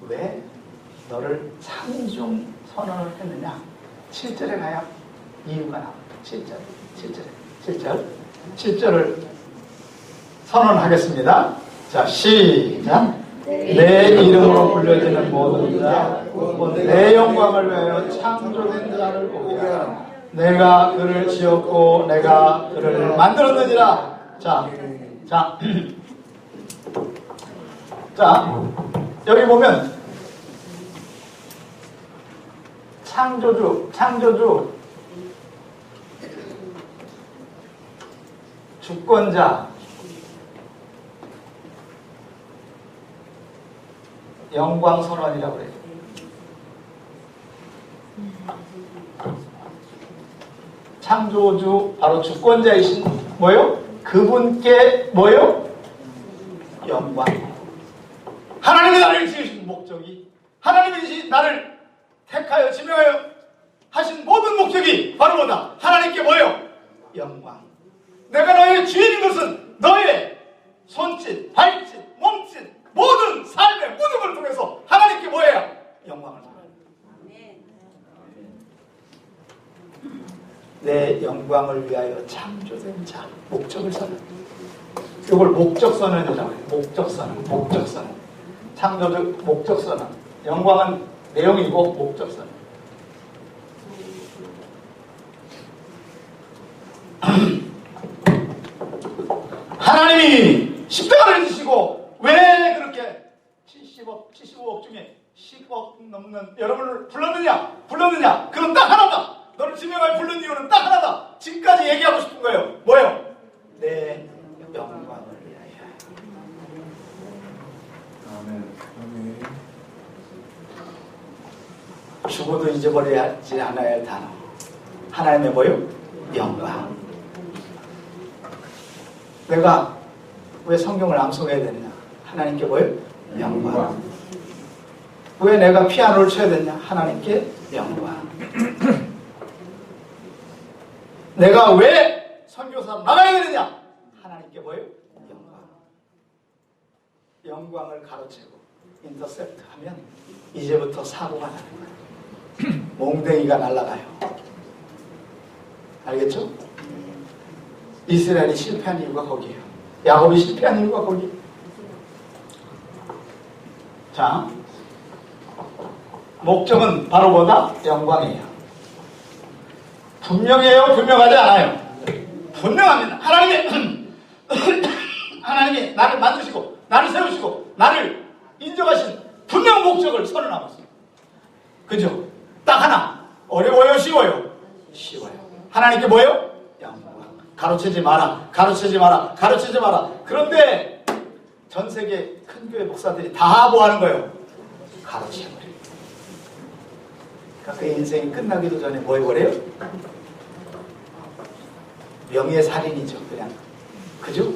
왜 너를 삼중 선언을 했느냐? 7절에 가야 이유가 나옵니다. 7절을 선언하겠습니다. 자, 시작. 내 이름으로 불려지는 모든 자, 내 영광을 위하여 창조된 자를 보게 하라. 내가 그를 지었고 내가 그를 만들었느니라. 자, 자, 자, 여기 보면 창조주, 주권자, 영광선언이라고 그래요. 창조주, 바로 주권자이신 뭐요? 그분께 뭐요? 영광. 하나님이 나를 지으신 목적이, 하나님이 나를 택하여 지명하여 하신 모든 목적이 바로 뭐다? 하나님께 뭐요? 영광. 내가 너의 주인인 것은 너의 손짓, 발짓, 몸짓, 모든 삶의 모든 걸 통해서 하나님께 뭐예요? 영광을 돌려요. 내 영광을 위하여 창조된 자, 목적을 선언. 이걸 목적선언이라고 해요. 목적선언. 창조적 목적선언. 영광은 내용이고 목적선언. 하나님이 십자가를 지시고 왜 그렇게 75억 중에 10억 넘는 여러분을 불렀느냐? 그건 딱 하나다. 너를 지명하여 부른 이유는 딱 하나다. 지금까지 얘기하고 싶은 거예요. 뭐예요? 내 영광을 위하여. 아멘. 죽어도 잊어버리지 않아야 할 단어. 하나님의 뭐요? 영광. 내가 왜 성경을 암송해야 되느냐? 하나님께 뭐요? 영광. 왜 내가 피아노를 쳐야 되냐? 하나님께 영광. 내가 왜 선교사로 나가야 되느냐? 하나님께 뭐예요? 영광을 가로채고 인터셉트 하면 이제부터 사고가 나는 거예요. 몽댕이가 날아가요. 알겠죠? 이스라엘이 실패한 이유가 거기에요. 야곱이 실패한 이유가 거기. 자, 목적은 바로 뭐다? 영광이에요. 분명해요? 분명하지 않아요? 분명합니다. 하나님이 나를 만드시고 나를 세우시고 나를 인정하신 분명 목적을 선언하고 있어요. 그죠? 딱 하나. 어려워요? 쉬워요? 쉬워요. 하나님께 뭐예요? 영광. 가로채지 마라. 그런데 전 세계 큰 교회 목사들이 다 뭐 하는 거예요? 가로채버려요. 그러니까 그 인생이 끝나기도 전에 뭐 해버려요? 명예살인이죠, 그냥. 그죠?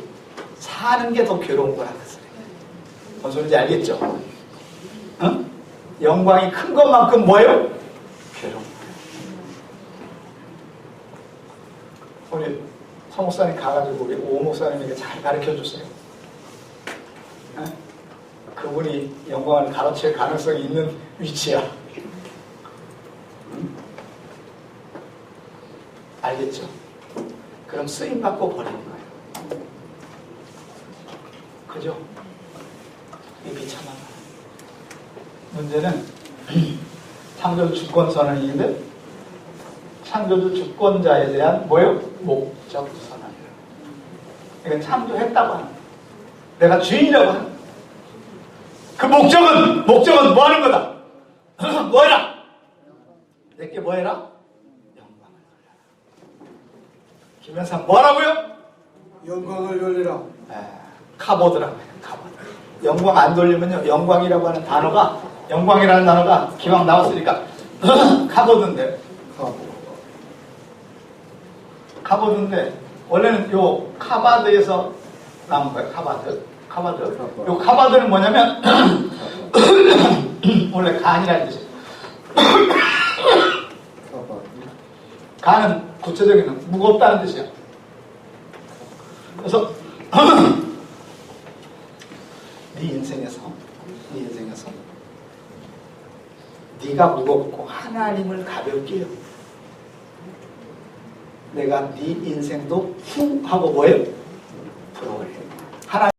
사는 게 더 괴로운 거야, 그 소리. 뭔 소리인지 알겠죠? 어? 영광이 큰 것만큼 뭐예요? 괴로운 거예요. 우리 서 목사님 가가지고 우리 오 목사님에게 잘 가르쳐 주세요. 어? 그분이 영광을 가르칠 가능성이 있는 위치야. 응? 알겠죠? 그럼 쓰임받고 버리는 거예요. 그죠? 이 비참한 거예요. 문제는 창조주 주권선언인데 창조주 주권자에 대한 뭐요? 목적 선언이에요. 이건 창조했다고 하는 거예요. 내가 주인이라고 하는 거예요. 그 목적은 뭐 하는 거다? 뭐 해라? 내게 뭐 해라? 김현상 뭐라고요? 영광을 돌리라. 카보드라고 해요. 카보드. 영광 안 돌리면요. 영광이라고 하는 단어가 영광이라는 단어가 기왕 나왔으니까 카보드인데. 카보드인데 원래는 요 카바드에서 나온 거예요. 카바드. 요 카바드는 뭐냐면 원래 간이라는 뜻이에요. 간은 구체적인 무겁다는 뜻이야. 그래서 네 인생에서 네가 무겁고 하나님을 가볍게 해요. 내가 네 인생도 후 하고 뭐예요? 불어버려요.